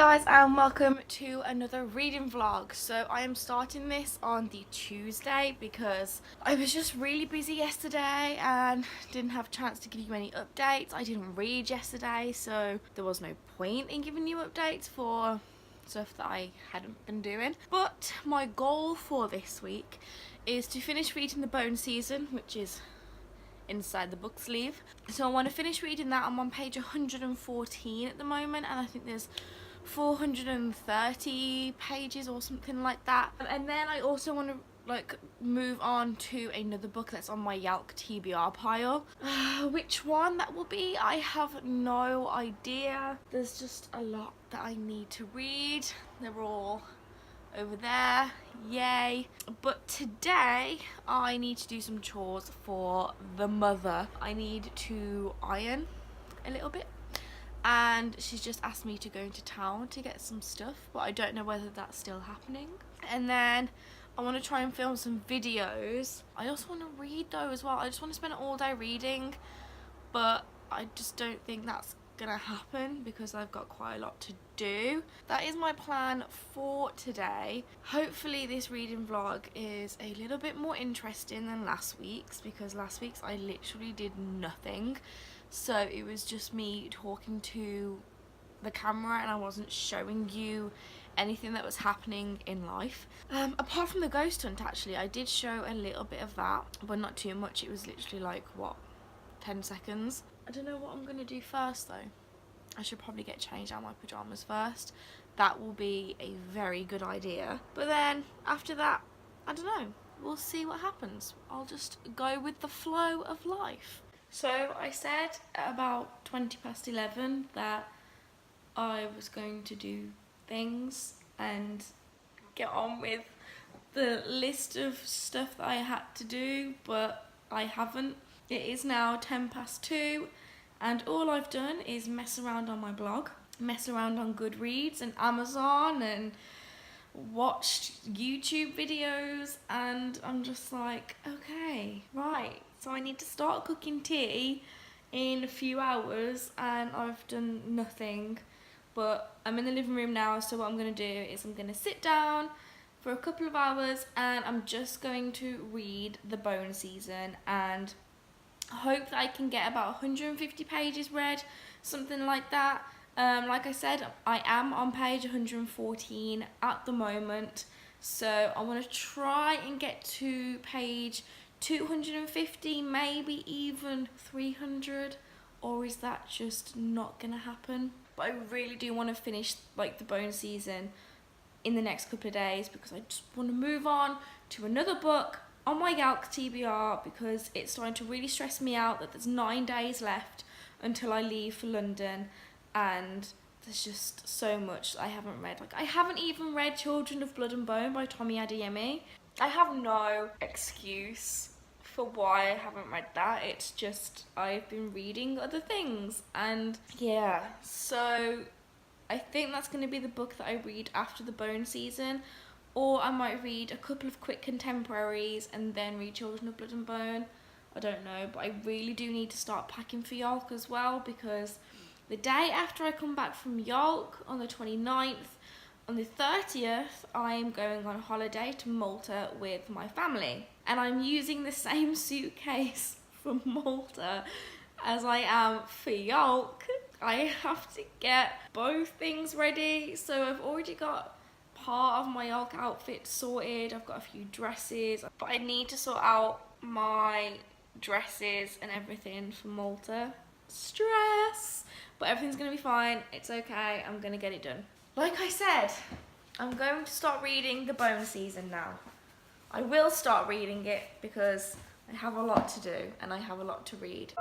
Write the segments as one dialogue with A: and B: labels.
A: Guys, and welcome to another reading vlog. So I am starting this on the Tuesday because I was just really busy yesterday and didn't have a chance to give you any updates. I didn't read yesterday, so there was no point in giving you updates for stuff that I hadn't been doing. But my goal for this week is to finish reading The Bone Season, which is inside the book sleeve. So I want to finish reading that. I'm on page 114 at the moment, and I think there's 430 pages or something like that. And then I also want to move on to another book that's on my Yalk TBR pile. Which one that will be, I have no idea. There's just a lot that I need to read. They're all over there, yay. But today I need to do some chores for the mother. I need to iron a little bit, and she's just asked me to go into town to get some stuff, but I don't know whether that's still happening. And then I want to try and film some videos. I also want to read though as well. I just want to spend all day reading, but I just don't think that's gonna happen because I've got quite a lot to do. That is my plan for today. Hopefully this reading vlog is a little bit more interesting than last week's, because last week's I literally did nothing. So it was just me talking to the camera and I wasn't showing you anything that was happening in life. Apart from the ghost hunt, actually, I did show a little bit of that, but not too much. It was literally like, what, 10 seconds? I don't know what I'm gonna do first though. I should probably get changed out of my pajamas first. That will be a very good idea. But then after that, I don't know. We'll see what happens. I'll just go with the flow of life. So I said at about 20 past 11 that I was going to do things and get on with the list of stuff that I had to do, but I haven't. It is now 10 past 2 and all I've done is mess around on my blog, mess around on Goodreads and Amazon, and watched YouTube videos, and I'm just like, okay, right, so I need to start cooking tea in a few hours and I've done nothing. But I'm in the living room now, so what I'm going to do is I'm going to sit down for a couple of hours and I'm just going to read The Bone Season and hope that I can get about 150 pages read, something like that. Like I said, I am on page 114 at the moment, so I want to try and get to page 250, maybe even 300, or is that just not gonna happen? But I really do want to finish The Bone Season in the next couple of days, because I just want to move on to another book on my Yalk TBR, because it's starting to really stress me out that there's 9 days left until I leave for London, and there's just so much I haven't read. I haven't even read Children of Blood and Bone by Tomi Adeyemi. I have no excuse for why I haven't read that. It's just I've been reading other things, and yeah, so I think that's going to be the book that I read after The Bone Season. Or I might read a couple of quick contemporaries and then read Children of Blood and Bone. I don't know, but I really do need to start packing for Yalk as well, because the day after I come back from Yalk, on the 29th, on the 30th, I'm going on holiday to Malta with my family. And I'm using the same suitcase for Malta as I am for Yalk. I have to get both things ready, so I've already got part of my Yalk outfit sorted. I've got a few dresses, but I need to sort out my dresses and everything for Malta. Stress! But everything's gonna be fine. It's okay. I'm gonna get it done. Like I said, I'm going to start reading The Bone Season now. I will start reading it because I have a lot to do and I have a lot to read.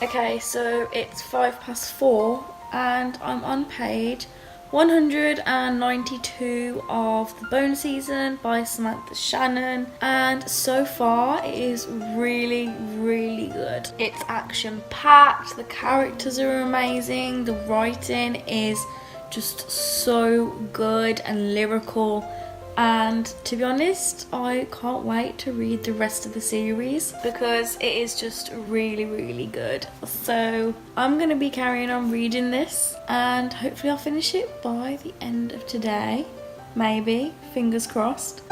A: Okay, so it's 4:05 and I'm on page 192 of The Bone Season by Samantha Shannon, and so far it is really, really good. It's action packed, the characters are amazing, the writing is just so good and lyrical, and to be honest, I can't wait to read the rest of the series because it is just really, really good. So I'm going to be carrying on reading this and hopefully I'll finish it by the end of today. Maybe, fingers crossed.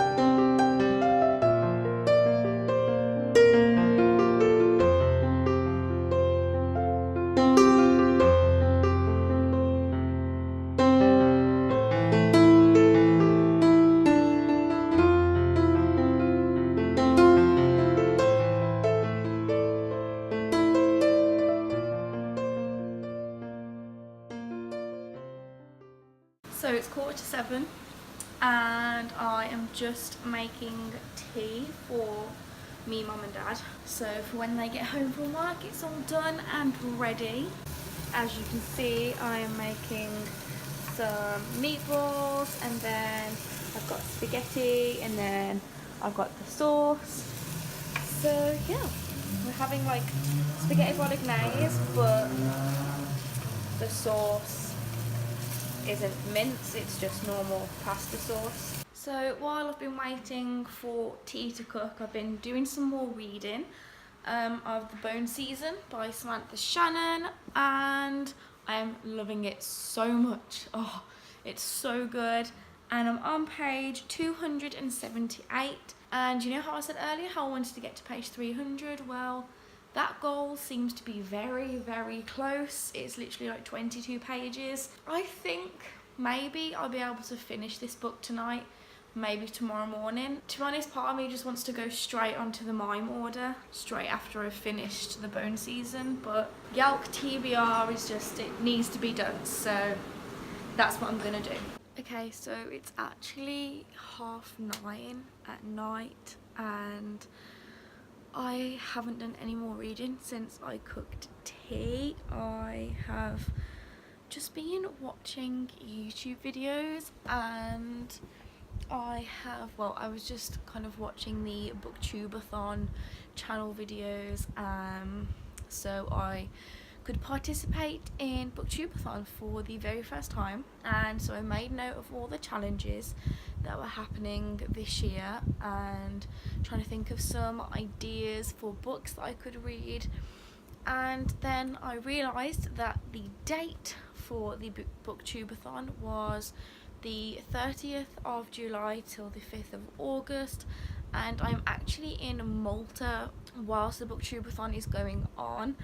A: So it's 7:15 and I am just making tea for me, mum and dad. So for when they get home from work, it's all done and ready. As you can see, I am making some meatballs, and then I've got spaghetti, and then I've got the sauce. So yeah, we're having like spaghetti bolognese, but the sauce isn't mince, it's just normal pasta sauce. So while I've been waiting for tea to cook, I've been doing some more reading of The Bone Season by Samantha Shannon, and I am loving it so much. Oh, it's so good. And I'm on page 278, and you know how I said earlier how I wanted to get to page 300? Well, that goal seems to be very, very close. It's literally like 22 pages. I think maybe I'll be able to finish this book tonight, maybe tomorrow morning. To be honest, part of me just wants to go straight onto the mime order, straight after I've finished The Bone Season, but Yalk TBR is just, it needs to be done, so that's what I'm gonna do. Okay, so it's actually 9:30 at night, and I haven't done any more reading since I cooked tea. I have just been watching YouTube videos, and I was just kind of watching the Booktubeathon channel videos, so I could participate in Booktubeathon for the very first time, and so I made note of all the challenges that were happening this year and trying to think of some ideas for books that I could read. And then I realised that the date for the Booktubeathon was the 30th of July till the 5th of August, and I'm actually in Malta whilst the Booktubeathon is going on.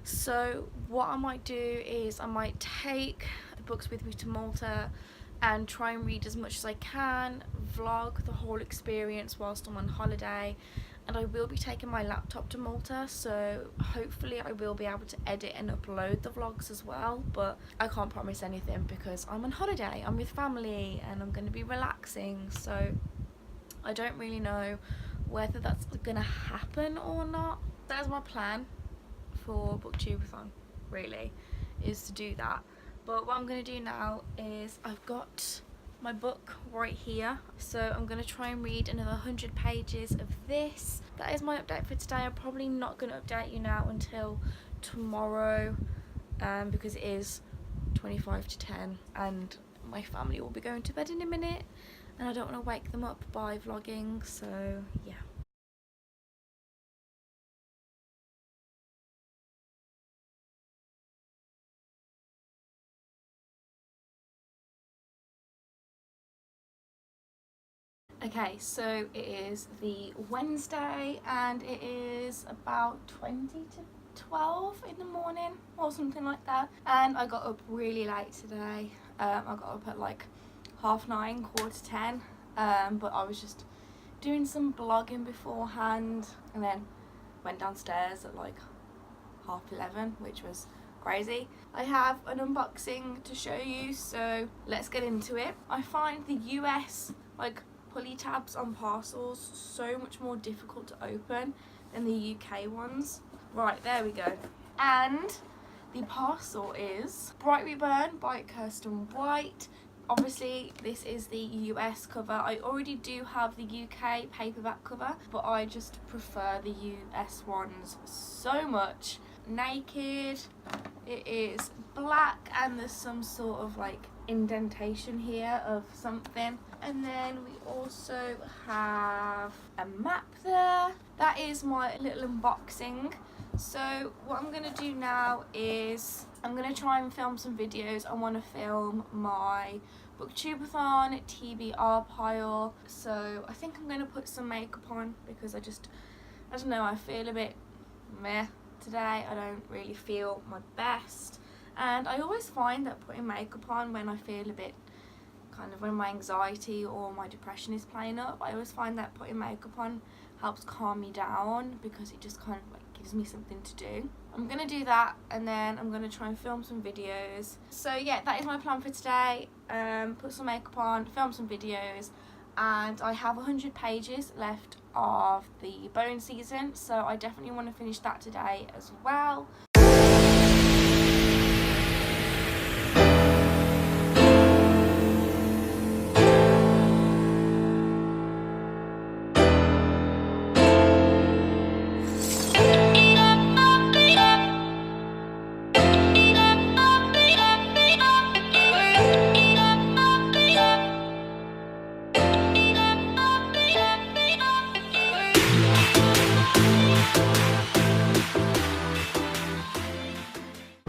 A: So what I might do is I might take the books with me to Malta and try and read as much as I can, vlog the whole experience whilst I'm on holiday, and I will be taking my laptop to Malta, so hopefully I will be able to edit and upload the vlogs as well, but I can't promise anything because I'm on holiday, I'm with family, and I'm going to be relaxing, so I don't really know whether that's going to happen or not. That's my plan for Booktubeathon, really, is to do that. But what I'm going to do now is I've got my book right here, so I'm going to try and read another 100 pages of this. That is my update for today. I'm probably not going to update you now until tomorrow, because it is 25 to 10 and my family will be going to bed in a minute, and I don't want to wake them up by vlogging, so yeah. Okay, so it is the Wednesday and it is about 20 to 12 in the morning or something like that, and I got up really late today. I got up at like 9:30, 10:15, but I was just doing some blogging beforehand, and then went downstairs at like 11:30, which was crazy. I have an unboxing to show you, so let's get into it. I find the US like pulley tabs on parcels so much more difficult to open than the UK ones. Right, there we go. And The parcel is Bright Reborn by Kirsten White. Obviously this is the US cover. I already do have the UK paperback cover, but I just prefer the US ones so much. Naked, it is black and there's some sort of like indentation here of something, and then we also have a map there. That is my little unboxing. So what I'm gonna do now is I'm gonna try and film some videos. I want to film my booktubeathon TBR pile, so I think I'm gonna put some makeup on because I don't know, I feel a bit meh today. I don't really feel my best, and I always find that putting makeup on when I feel a bit kind of when my anxiety or my depression is playing up, I always find that putting makeup on helps calm me down because it just kind of like gives me something to do. I'm gonna do that and then I'm gonna try and film some videos. So yeah, that is my plan for today. Put some makeup on, film some videos, and I have 100 pages left of the bone season, so I definitely want to finish that today as well.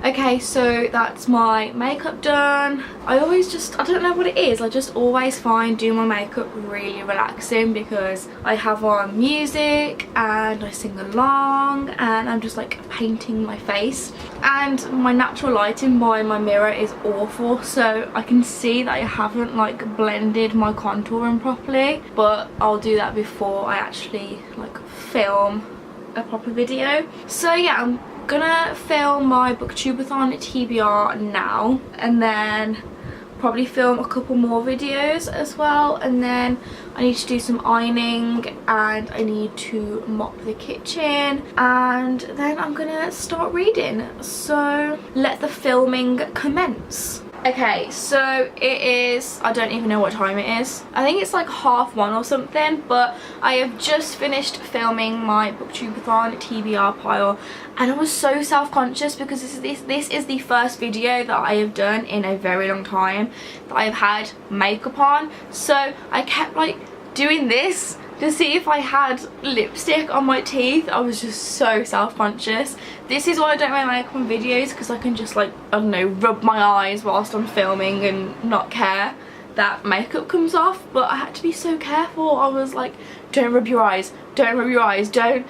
A: Okay, so that's my makeup done. I don't know what it is, I just always find doing my makeup really relaxing because I have on music and I sing along and I'm just like painting my face, and my natural lighting by my mirror is awful, so I can see that I haven't like blended my contouring properly, but I'll do that before I actually like film a proper video. So yeah, I'm gonna film my booktubeathon TBR now, and then probably film a couple more videos as well, and then I need to do some ironing and I need to mop the kitchen, and then I'm gonna start reading. So let the filming commence. Okay, so it is, I don't even know what time it is. I think it's like 1:30 or something, but I have just finished filming my booktubeathon TBR pile, and I was so self-conscious because this is the first video that I have done in a very long time that I've had makeup on. So I kept like doing this to see if I had lipstick on my teeth. I was just so self-conscious. This is why I don't wear makeup on videos, because I can just like, I don't know, rub my eyes whilst I'm filming and not care that makeup comes off. But I had to be so careful. I was like, don't rub your eyes, don't rub your eyes, don't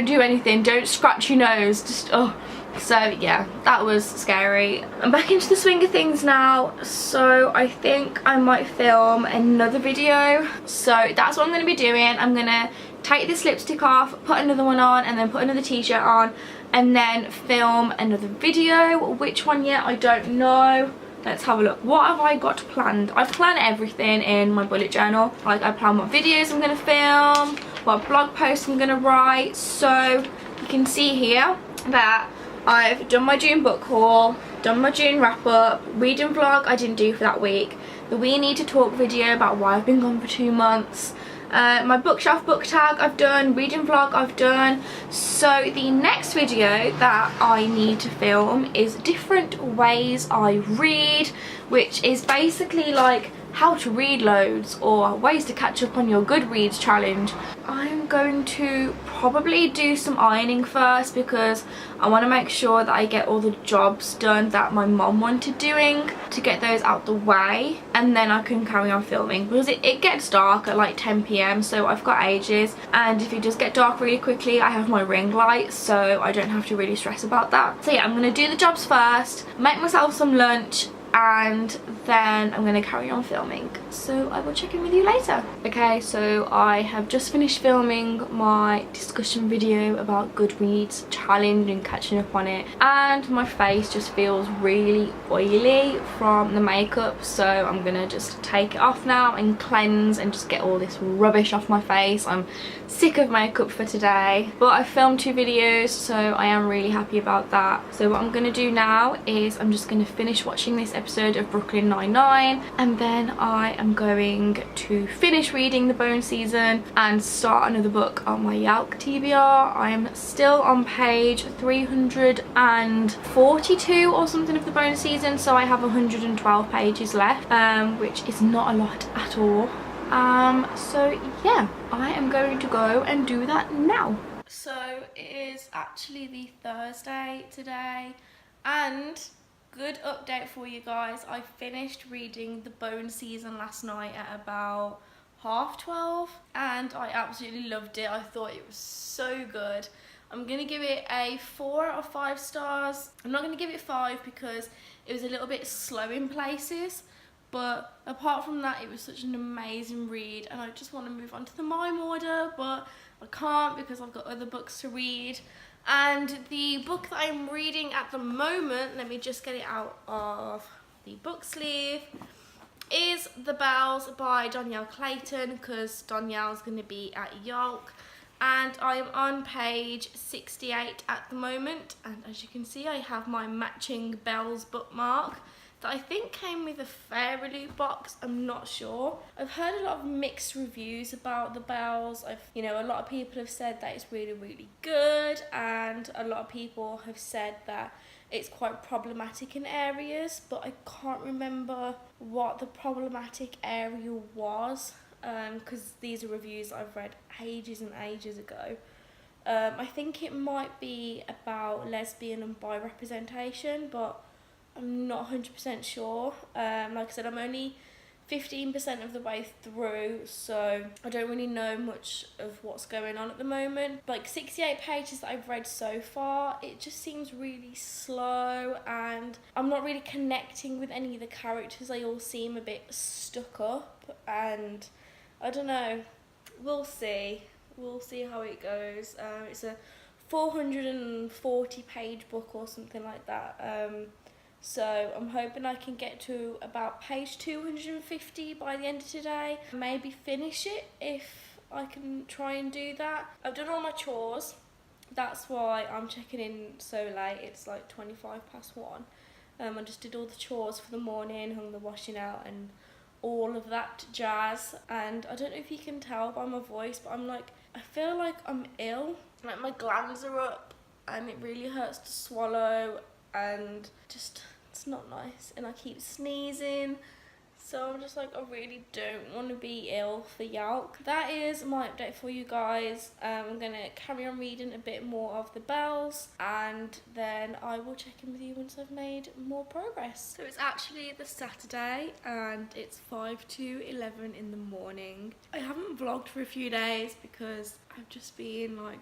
A: do anything, don't scratch your nose, just oh. So yeah, that was scary. I'm back into the swing of things now, so I think I might film another video. So that's what I'm going to be doing. I'm going to take this lipstick off, put another one on, and then put another t-shirt on, and then film another video. Which one yet, I don't know. Let's have a look. What have I got planned? I've planned everything in my bullet journal. Like, I plan what videos I'm going to film, what blog posts I'm going to write. So you can see here that I've done my June book haul, done my June wrap up, reading vlog I didn't do for that week, the We Need to Talk video about why I've been gone for 2 months, my bookshelf book tag I've done, reading vlog I've done. So the next video that I need to film is different ways I read, which is basically like how to read loads or ways to catch up on your Goodreads challenge. I'm going to probably do some ironing first because I want to make sure that I get all the jobs done that my mom wanted doing, to get those out the way, and then I can carry on filming because it gets dark at like 10 PM, so I've got ages, and if it does get dark really quickly I have my ring light, so I don't have to really stress about that. So yeah, I'm going to do the jobs first, make myself some lunch, and then I'm going to carry on filming, so I will check in with you later. Okay, so I have just finished filming my discussion video about Goodreads challenge and catching up on it, and my face just feels really oily from the makeup, so I'm gonna just take it off now and cleanse and just get all this rubbish off my face. I'm sick of makeup for today, but I filmed 2 videos, so I am really happy about that. So what I'm gonna do now is I'm just gonna finish watching this episode of Brooklyn Nine-Nine, and then I am going to finish reading the Bone season and start another book on my Yalk TBR. I am still on page 342 or something of the Bone season, so I have 112 pages left, which is not a lot at all. So yeah, I am going to go and do that now. So it is actually the Thursday today, and good update for you guys. I finished reading the Bone season last night at about 12:30, and I absolutely loved it. I thought it was so good. I'm gonna give it a 4 out of 5 stars. I'm not gonna give it 5 because it was a little bit slow in places, but apart from that, it was such an amazing read, and I just want to move on to the mime order, but I can't because I've got other books to read. And the book that I'm reading at the moment, let me just get it out of the book sleeve, is The Bells by Dhonielle Clayton, because Dhonielle's going to be at Yalk, and I am on page 68 at the moment, and as you can see I have my matching Bells bookmark that I think came with a Fairy Loot box. I'm not sure. I've heard a lot of mixed reviews about the Bells. A lot of people have said that it's really, really good, and a lot of people have said that it's quite problematic in areas, but I can't remember what the problematic area was, because these are reviews I've read ages and ages ago. I think it might be about lesbian and bi representation, but I'm not 100% sure. Like I said, I'm only 15% of the way through, so I don't really know much of what's going on at the moment. Like 68 pages that I've read so far, it just seems really slow, and I'm not really connecting with any of the characters. They all seem a bit stuck up, and I don't know. We'll see. We'll see how it goes. It's a 440 page book or something like that. So I'm hoping I can get to about page 250 by the end of today. Maybe finish it if I can try and do that. I've done all my chores. That's why I'm checking in so late. It's like 1:25. I just did all the chores for the morning, hung the washing out and all of that jazz. And I don't know if you can tell by my voice, but I feel like I'm ill. Like my glands are up and it really hurts to swallow, and just it's not nice, and I keep sneezing, so I'm just like, I really don't want to be ill for Yalk. That is my update for you guys. I'm gonna carry on reading a bit more of the Bells, and then I will check in with you once I've made more progress. So it's actually the Saturday, and it's 5 to 11 in the morning. I haven't vlogged for a few days because I've just been like,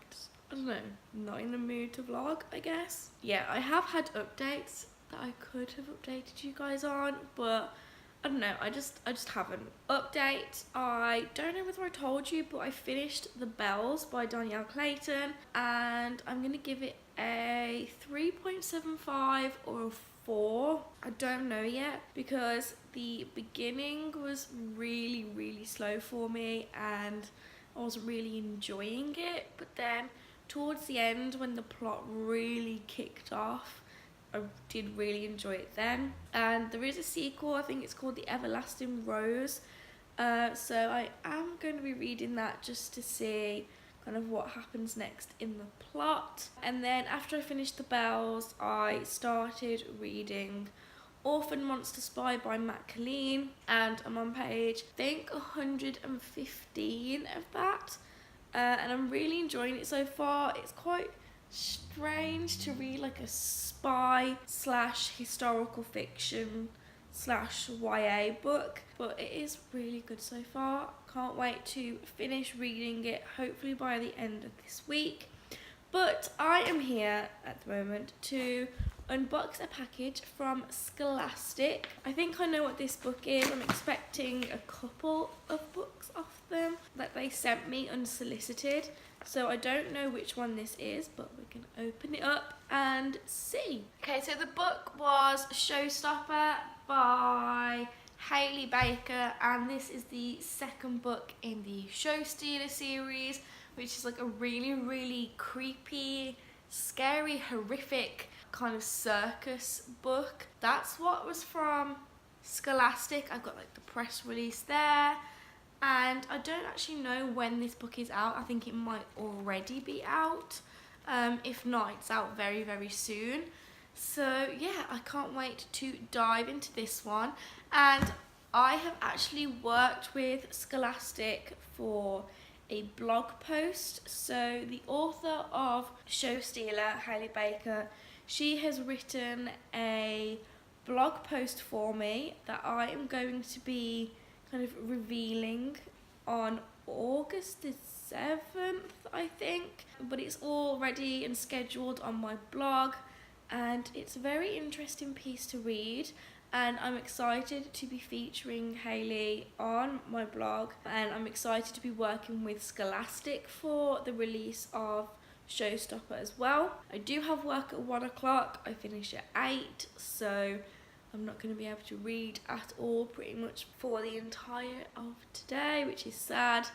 A: I don't know, not in the mood to vlog, I guess. Yeah, I have had updates that I could have updated you guys on, but I don't know, I just haven't. Update, I don't know whether I told you, but I finished The Bells by Dhonielle Clayton, and I'm gonna give it a 3.75 or a 4. I don't know yet, because the beginning was really, really slow for me, and I wasn't really enjoying it, but then towards the end, when the plot really kicked off, I did really enjoy it then. And there is a sequel, I think it's called The Everlasting Rose. So I am going to be reading that just to see kind of what happens next in the plot. And then after I finished The Bells, I started reading Orphan Monster Spy by Matt Colleen, and I'm on page, I think, 115 of that. And I'm really enjoying it so far. It's quite strange to read like a spy / historical fiction / YA book, but it is really good so far. Can't wait to finish reading it, hopefully by the end of this week. But I am here at the moment to unbox a package from Scholastic. I think I know what this book is. I'm expecting a couple of books off them that they sent me unsolicited. So I don't know which one this is, but we can open it up and see. Okay, so the book was Showstopper by Hailey Baker, and this is the second book in the Show Stealer series, which is like a really, really creepy, scary, horrific kind of circus book. That's what was from Scholastic. I've got like the press release there, and I don't actually know when this book is out. I think it might already be out. If not, it's out very, very soon. So yeah, I can't wait to dive into this one. And I have actually worked with Scholastic for a blog post. So the author of Show Stealer, Hailey Baker, she has written a blog post for me that I am going to be kind of revealing on August the 7th, I think. But it's all ready and scheduled on my blog, and it's a very interesting piece to read. And I'm excited to be featuring Hailey on my blog, and I'm excited to be working with Scholastic for the release of Showstopper as well. I do have work at 1 o'clock, I finish at 8, so I'm not going to be able to read at all pretty much for the entire of today, which is sad.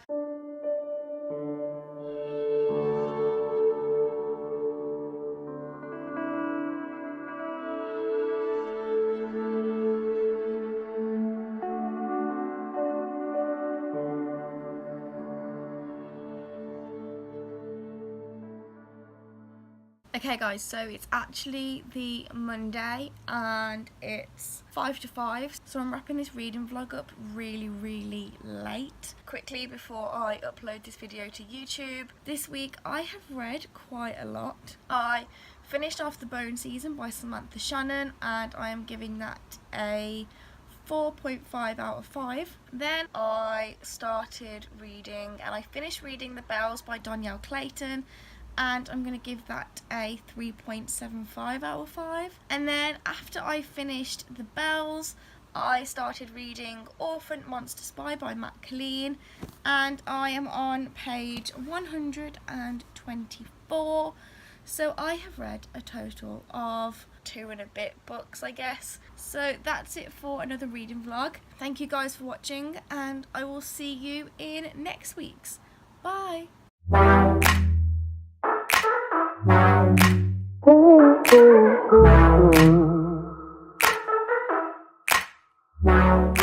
A: Okay guys, so it's actually the Monday and it's 5 to 5, so I'm wrapping this reading vlog up really, really late. Quickly before I upload this video to YouTube, this week I have read quite a lot. I finished off The Bone Season by Samantha Shannon, and I am giving that a 4.5 out of 5. Then I started reading and I finished reading The Bells by Danielle Clayton, and I'm going to give that a 3.75 out of 5. And then after I finished The Bells, I started reading Orphan Monster Spy by Matt Colleen, and I am on page 124. So I have read a total of 2 and a bit books, I guess. So that's it for another reading vlog. Thank you guys for watching, and I will see you in next week's. Bye! Wow.